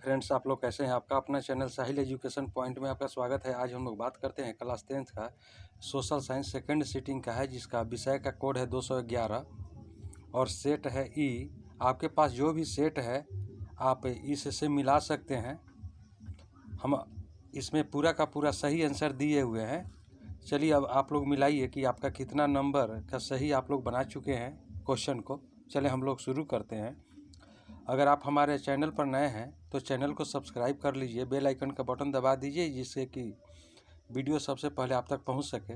Friends, आप लोग कैसे हैं। आपका अपना चैनल साहिल एजुकेशन पॉइंट में आपका स्वागत है। आज हम लोग बात करते हैं क्लास 10th का सोशल साइंस सेकंड सीटिंग का है, जिसका विषय का कोड है 211 और सेट है ई। आपके पास जो भी सेट है आप इससे मिला सकते हैं। हम इसमें पूरा का पूरा सही आंसर दिए हुए हैं। चलिए अब आप लोग मिलाइए कि आपका कितना नंबर का सही आप लोग बना चुके हैं क्वेश्चन को। चले हम लोग शुरू करते हैं। अगर आप हमारे चैनल पर नए हैं तो चैनल को सब्सक्राइब कर लीजिए, बेल आइकन का बटन दबा दीजिए, जिससे कि वीडियो सबसे पहले आप तक पहुंच सके।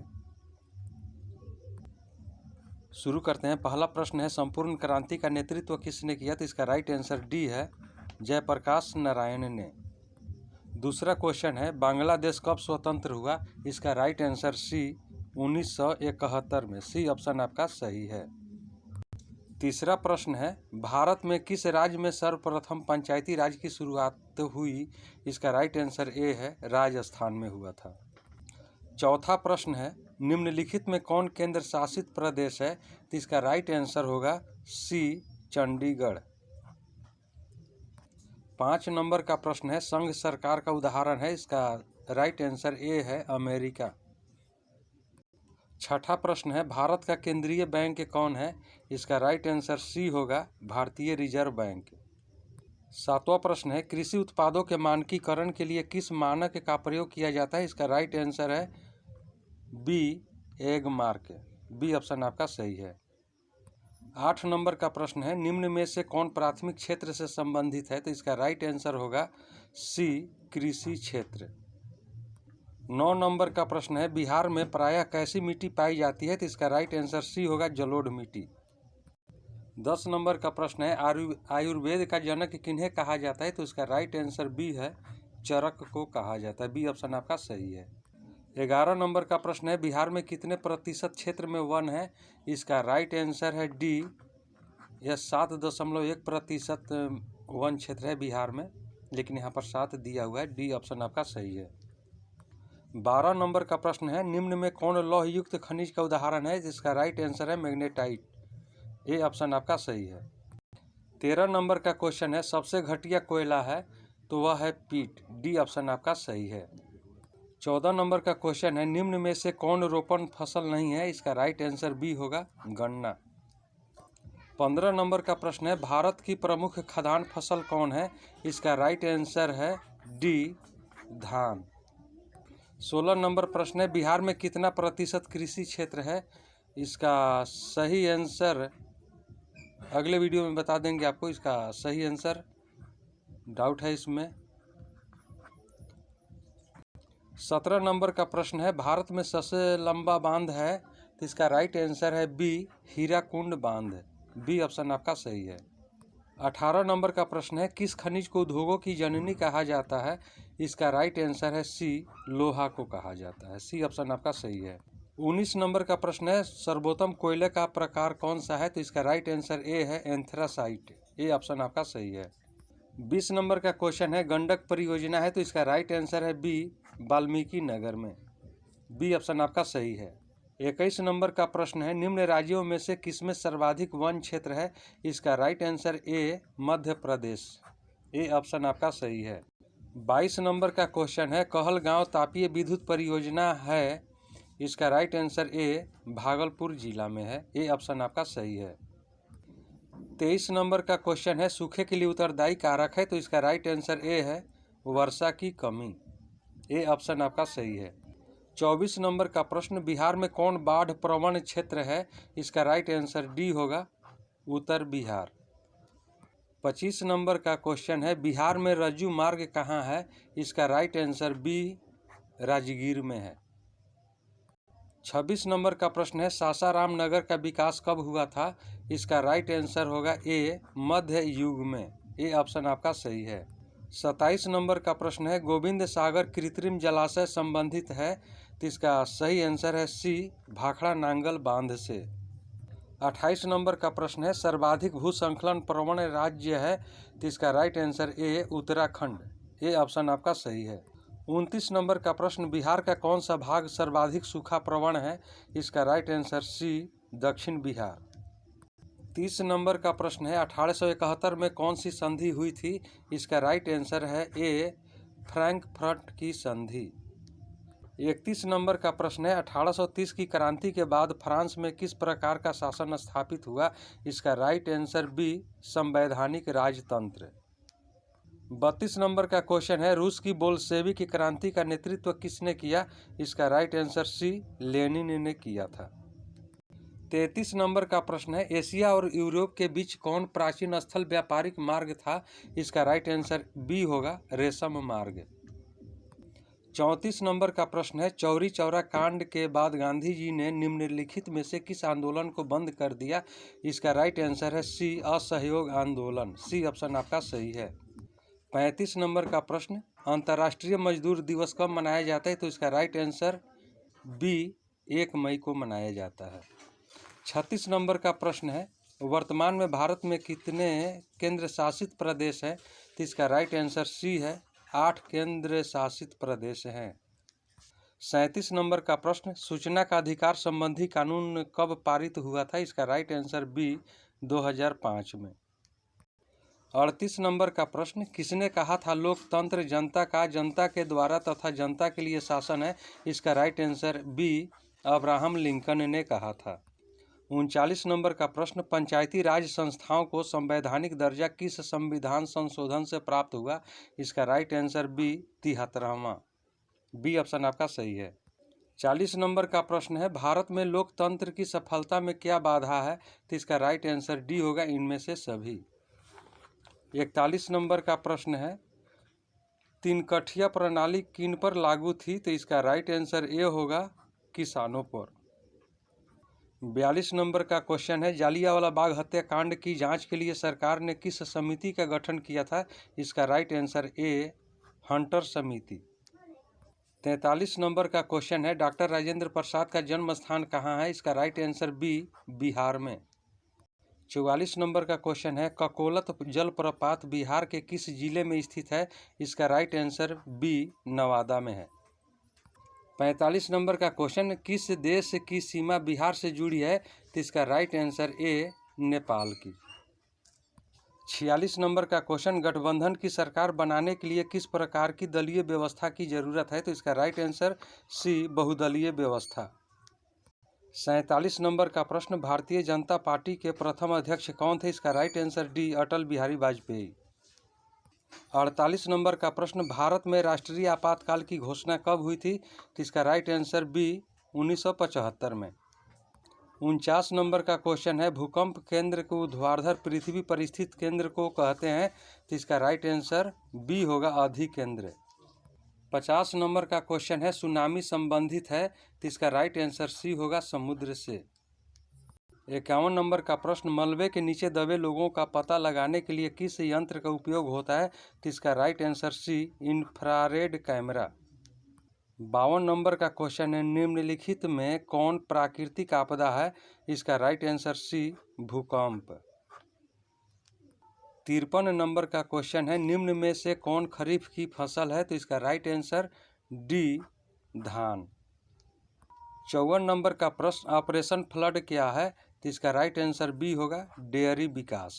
शुरू करते हैं। पहला प्रश्न है, संपूर्ण क्रांति का नेतृत्व किसने किया? तो इसका राइट आंसर डी है, जयप्रकाश नारायण ने। दूसरा क्वेश्चन है, बांग्लादेश कब स्वतंत्र हुआ? इसका राइट आंसर सी, 1971 में। सी ऑप्शन आपका सही है। तीसरा प्रश्न है, भारत में किस राज्य में सर्वप्रथम पंचायती राज की शुरुआत हुई? इसका राइट आंसर ए है, राजस्थान में हुआ था। चौथा प्रश्न है, निम्नलिखित में कौन केंद्र शासित प्रदेश है? तो इसका राइट आंसर होगा सी, चंडीगढ़। 5 नंबर का प्रश्न है, संघ सरकार का उदाहरण है? इसका राइट आंसर ए है, अमेरिका। छठा प्रश्न है, भारत का केंद्रीय बैंक कौन है? इसका राइट आंसर सी होगा, भारतीय रिजर्व बैंक। सातवां प्रश्न है, कृषि उत्पादों के मानकीकरण के लिए किस मानक का प्रयोग किया जाता है? इसका राइट आंसर है B, Agmark. B option आपका सही है। 8 नंबर का प्रश्न है, निम्न में से कौन प्राथमिक क्षेत्र से संबंधित है? तो इसका राइट आंसर होगा सी, कृषि क्षेत्र। 9 नंबर का प्रश्न है, बिहार में प्रायः कैसी मिट्टी पाई जाती है? तो इसका राइट आंसर सी होगा, जलोढ़ मिट्टी। 10 नंबर का प्रश्न है, आयुर्वेद का जनक किन्हें कहा जाता है? तो इसका राइट आंसर बी है, चरक को कहा जाता है। बी ऑप्शन आपका सही है। 11 नंबर का प्रश्न है, बिहार में कितने प्रतिशत क्षेत्र में वन है? इसका राइट आंसर है डी, यह 7.1% वन क्षेत्र है बिहार में, लेकिन यहाँ पर 7 दिया हुआ है। डी ऑप्शन आपका सही है। 12 नंबर का प्रश्न है, निम्न में कौन लौह युक्त खनिज का उदाहरण है? जिसका राइट आंसर है मैग्नेटाइट। ए ऑप्शन आपका सही है। 13 नंबर का क्वेश्चन है, सबसे घटिया कोयला है? तो वह है पीट। डी ऑप्शन आपका सही है। 14 नंबर का क्वेश्चन है, निम्न में से कौन रोपण फसल नहीं है? इसका राइट आंसर बी होगा, गन्ना। 15 नंबर का प्रश्न है, भारत की प्रमुख खदान फसल कौन है? इसका राइट आंसर है डी, धान। 16 नंबर प्रश्न है, बिहार में कितना प्रतिशत कृषि क्षेत्र है? इसका सही आंसर अगले वीडियो में बता देंगे आपको। इसका सही आंसर डाउट है इसमें। 17 नंबर का प्रश्न है, भारत में सबसे लंबा बांध है? तो इसका राइट आंसर है बी, हीराकुंड बांध। बी ऑप्शन आपका सही है। 18 नंबर का प्रश्न है, किस खनिज को उद्योगों की जननी कहा जाता है? इसका राइट आंसर है सी, लोहा को कहा जाता है। सी ऑप्शन आपका सही है। 19 नंबर का प्रश्न है, सर्वोत्तम कोयले का प्रकार कौन सा है? तो इसका राइट आंसर ए है, एंथ्रासाइट। ए ऑप्शन आपका सही है। 20 नंबर का क्वेश्चन है, गंडक परियोजना है? तो इसका राइट आंसर है बी, वाल्मीकि नगर में। बी ऑप्शन आपका सही है। 21 नंबर का प्रश्न है, निम्न राज्यों में से किसमें सर्वाधिक वन क्षेत्र है? इसका right answer A, Madhya Pradesh. A option आपका सही है। 22 नंबर का क्वेश्चन है, कहलगांव तापीय विद्युत परियोजना है? इसका राइट आंसर ए, भागलपुर जिला में है। ए ऑप्शन आपका सही है। 23 नंबर का क्वेश्चन है, सूखे के लिए उत्तरदायी कारक है? तो इसका राइट आंसर ए है, वर्षा की कमी। ए ऑप्शन आपका सही है। 24 नंबर का प्रश्न, बिहार में कौन बाढ़ प्रवण क्षेत्र है? इसका राइट आंसर डी होगा, उत्तर बिहार। 25 नंबर का क्वेश्चन है, बिहार में रज्जू मार्ग कहाँ है? इसका राइट आंसर बी, राजगीर में है। 26 नंबर का प्रश्न है, सासाराम नगर का विकास कब हुआ था? इसका राइट आंसर होगा ए, मध्य युग में। ए ऑप्शन आपका सही है। 27 नंबर का प्रश्न है, गोविंद सागर कृत्रिम जलाशय संबंधित है? तो इसका सही आंसर है सी, भाखड़ा नांगल बांध से। 28 नंबर का प्रश्न है, सर्वाधिक भूसंकलन प्रवण राज्य है? तो इसका right answer A, Uttarakhand. A option आपका सही है। 29 नंबर का प्रश्न, बिहार का कौन सा भाग सर्वाधिक सूखा प्रवण है? इसका राइट आंसर सी, दक्षिण बिहार। 30 नंबर का प्रश्न है 1871 में कौन सी संधि हुई थी? इसका राइट आंसर है ए, फ्रैंकफर्ट की संधि। 31 नंबर का प्रश्न है 1830 की क्रांति के बाद फ्रांस में किस प्रकार का शासन स्थापित हुआ? इसका राइट आंसर बी, संवैधानिक राजतंत्र। 32 नंबर का क्वेश्चन है रूस की बोल्शेविक क्रांति का नेतृत्व किसने किया? इसका राइट आंसर सी, लेनिन ने किया था। 33 नंबर का प्रश्न है एशिया और यूरोप के बीच कौन प्राचीन स्थल व्यापारिक मार्ग था? इसका राइट आंसर बी होगा, रेशम मार्ग। 34 नंबर का प्रश्न है चौरी चौरा कांड के बाद गांधी जी ने निम्नलिखित में से किस आंदोलन को बंद कर दिया? इसका राइट आंसर है सी, असहयोग आंदोलन। सी ऑप्शन आपका सही है। 35 नंबर का प्रश्न अंतर्राष्ट्रीय मजदूर दिवस कब मनाया जाता है? तो इसका राइट आंसर बी, 1 मई को मनाया जाता है। 36 नंबर का प्रश्न है वर्तमान में भारत में कितने केंद्र शासित प्रदेश हैं? तो इसका राइट आंसर सी है, 8 केंद्र शासित प्रदेश हैं। 37 नंबर का प्रश्न सूचना का अधिकार संबंधी कानून कब पारित हुआ था? इसका राइट आंसर बी, 2005 में। 38 नंबर का प्रश्न किसने कहा था लोकतंत्र जनता का, जनता के द्वारा तथा जनता के लिए शासन है? इसका right answer B, Abraham Lincoln ने कहा था। 39 नंबर का प्रश्न पंचायती राज संस्थाओं को संवैधानिक दर्जा किस संविधान संशोधन से प्राप्त हुआ? इसका राइट आंसर बी, 73वां। बी ऑप्शन आपका सही है। 40 नंबर का प्रश्न है भारत में लोकतंत्र की सफलता में क्या बाधा है? तो इसका राइट आंसर डी होगा, इनमें से सभी। 41 नंबर का प्रश्न है तीनकठिया प्रणाली किन पर लागू थी? तो इसका राइट आंसर ए होगा, किसानों पर। 42 नंबर का क्वेश्चन है जालियांवाला बाग हत्याकांड की जांच के लिए सरकार ने किस समिति का गठन किया था? इसका राइट आंसर ए, हंटर समिति। 43 नंबर का क्वेश्चन है डॉक्टर राजेंद्र प्रसाद का जन्म स्थान कहाँ है? इसका राइट आंसर बी, बिहार में। 44 नंबर का क्वेश्चन है ककोलत जलप्रपात बिहार के किस जिले में स्थित है? इसका राइट आंसर बी, नवादा में है। 45 नंबर का क्वेश्चन किस देश की सीमा बिहार से जुड़ी है? तो इसका राइट आंसर ए, नेपाल की। 46 नंबर का क्वेश्चन गठबंधन की सरकार बनाने के लिए किस प्रकार की दलीय व्यवस्था की जरूरत है? तो इसका राइट आंसर सी, बहुदलीय व्यवस्था। 47 नंबर का प्रश्न भारतीय जनता पार्टी के प्रथम अध्यक्ष कौन थे? इसका right answer D, Atal Bihari Vajpayee. 48 number का प्रश्न भारत में राष्ट्रीय आपातकाल की घोषणा कब हुई थी? तो इसका राइट आंसर बी, 1975 में। 49 नंबर का क्वेश्चन है भूकंप केंद्र को ऊर्ध्वाधर पृथ्वी पर स्थित केंद्र को कहते हैं? तो इसका राइट आंसर बी होगा, अधिकेंद्र। 50 नंबर का क्वेश्चन है सुनामी संबंधित है? तो इसका राइट आंसर सी होगा, समुद्र से। 51 नंबर का प्रश्न मलबे के नीचे दबे लोगों का पता लगाने के लिए किस यंत्र का उपयोग होता है? तो इसका right answer C, infrared camera. 52 नंबर का क्वेश्चन है निम्नलिखित में कौन प्राकृतिक आपदा है? इसका राइट आंसर सी, भूकंप। 53 नंबर का क्वेश्चन है निम्न में से कौन खरीफ की फसल है? तो इसका राइट आंसर डी, धान। 54 नंबर का प्रश्न ऑपरेशन फ्लड क्या है? तो इसका राइट आंसर बी होगा, डेयरी विकास।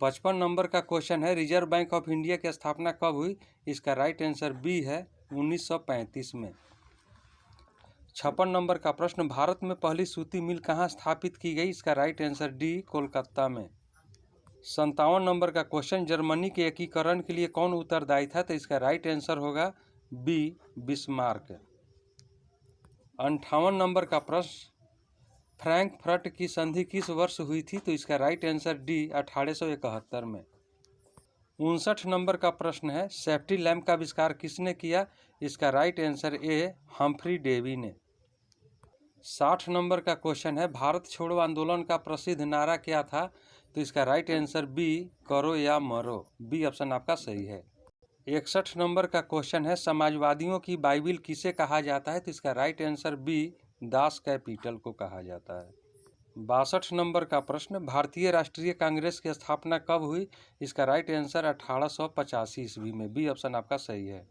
55 नंबर का क्वेश्चन है रिजर्व बैंक ऑफ इंडिया की स्थापना कब हुई? इसका राइट आंसर बी है, 1935 में। 56 नंबर का प्रश्न भारत में पहली सूती मिल कहाँ स्थापित की गई? इसका राइट आंसर डी, कोलकाता में। 57 नंबर का क्वेश्चन जर्मनी के एकीकरण के लिए कौन उत्तरदायी था? तो इसका राइट आंसर होगा बी, बिस्मार्क। 58 नंबर का प्रश्न फ्रैंकफर्ट की संधि किस वर्ष हुई थी? तो इसका राइट आंसर डी, 1871 में। 59 नंबर का प्रश्न है सेफ्टी लैंप का आविष्कार किसने किया? इसका right answer A, Humphry Davy ने। 60 नंबर का क्वेश्चन है भारत छोड़ो आंदोलन का प्रसिद्ध नारा क्या था? तो इसका राइट आंसर बी, करो या मरो। बी ऑप्शन आपका सही है। 61 नंबर का क्वेश्चन है समाजवादियों की बाइबिल किसे कहा जाता है? तो इसका right answer B, Das Kapital को कहा जाता है। 62 नंबर का प्रश्न भारतीय राष्ट्रीय कांग्रेस की स्थापना कब हुई? इसका राइट आंसर 1885 ईस्वी में। बी ऑप्शन आपका सही है।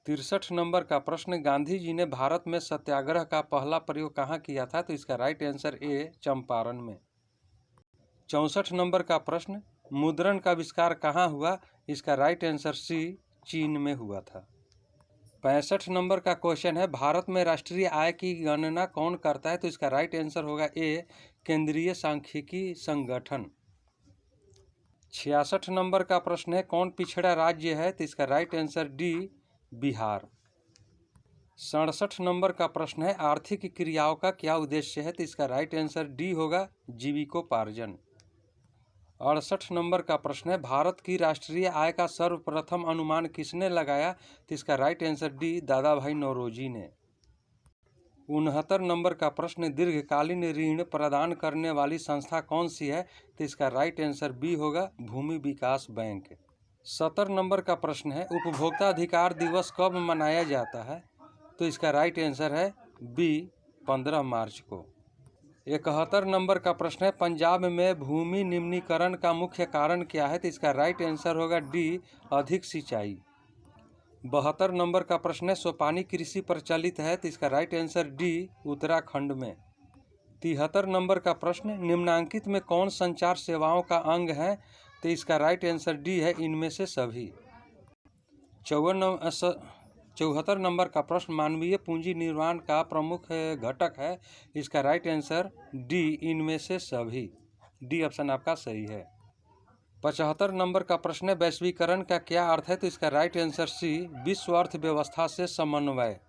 63 नंबर का प्रश्न गांधी जी ने भारत में सत्याग्रह का पहला प्रयोग कहाँ किया था? तो इसका राइट आंसर ए, चंपारण में। 64 नंबर का प्रश्न, मुद्रण का आविष्कार कहाँ हुआ? इसका राइट आंसर सी, चीन में हुआ था। 65 नंबर का क्वेश्चन है, भारत में राष्ट्रीय आय की गणना कौन करता है? तो इसका राइट आंसर होगा ए, केंद्रीय सांख्यिकी संगठन। 66 नंबर का प्रश्न है, कौन पिछड़ा राज्य है? तो इसका right answer D, Bihar. 67 number का प्रश्न है, आर्थिक क्रियाओं का क्या उद्देश्य है? तो इसका राइट आंसर डी होगा, जीविकोपार्जन। 68 नंबर का प्रश्न है, भारत की राष्ट्रीय आय का सर्वप्रथम अनुमान किसने लगाया? तो इसका राइट आंसर डी, दादा भाई नौरोजी ने। 69 नंबर का प्रश्न, दीर्घकालीन ऋण प्रदान करने वाली संस्था कौन सी है? तो इसका राइट आंसर बी होगा, भूमि विकास बैंक। 70 नंबर का प्रश्न है, उपभोक्ता अधिकार दिवस कब मनाया जाता है? तो इसका राइट आंसर है बी, 15 मार्च को। 71 नंबर का प्रश्न है, पंजाब में भूमि निम्नीकरण का मुख्य कारण क्या है? तो इसका राइट आंसर होगा डी, अधिक सिंचाई। 72 नंबर का प्रश्न है, सोपानी कृषि प्रचलित है? तो इसका राइट आंसर डी, उत्तराखंड में। 73 नंबर का प्रश्न, निम्नांकित में कौन संचार सेवाओं का अंग है? तो इसका राइट आंसर डी है, इनमें से सभी। 74 नंबर का प्रश्न, मानवीय पूंजी निर्माण का प्रमुख घटक है? इसका राइट आंसर डी, इनमें से सभी। डी ऑप्शन आपका सही है। 75 नंबर का प्रश्न है, वैश्वीकरण का क्या अर्थ है? तो इसका राइट आंसर सी, विश्व अर्थव्यवस्था से समन्वय।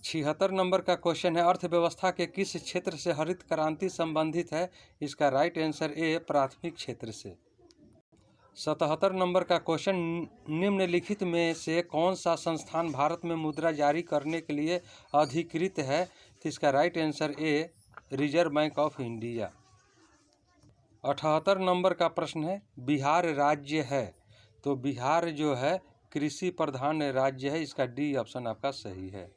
76 नंबर का क्वेश्चन है, अर्थव्यवस्था के किस क्षेत्र से हरित क्रांति संबंधित है? इसका राइट आंसर ए, प्राथमिक क्षेत्र से। 77 नंबर का क्वेश्चन, निम्नलिखित में से कौन सा संस्थान भारत में मुद्रा जारी करने के लिए अधिकृत है? तो इसका right answer A, reserve bank of India. 78 number का प्रश्न है, बिहार राज्य है? तो बिहार जो है कृषि प्रधान राज्य है, इसका डी ऑप्शन आपका सही है।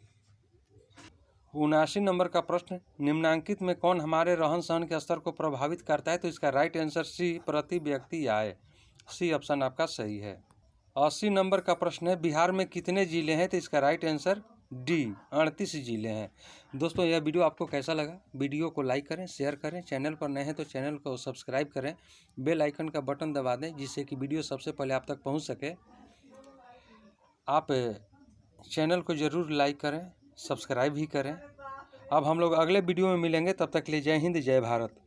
79 नंबर का प्रश्न, निम्नांकित में कौन हमारे रहन सहन के स्तर को प्रभावित करता है? तो इसका राइट आंसर सी, प्रति व्यक्ति आय। सी ऑप्शन आपका सही है। 80 नंबर का प्रश्न है, बिहार में कितने जिले हैं? तो इसका राइट आंसर डी, 38 जिले हैं। दोस्तों, यह वीडियो आपको कैसा लगा? वीडियो को लाइक करें, शेयर करें, चैनल पर नए हैं तो चैनल को सब्सक्राइब करें, बेल आइकन का बटन दबा दें जिससे कि वीडियो सबसे पहले आप तक पहुंच सके। आप चैनल को ज़रूर लाइक करें, सब्सक्राइब भी करें। अब हम लोग अगले वीडियो में मिलेंगे, तब तक के लिए जय हिंद, जय भारत।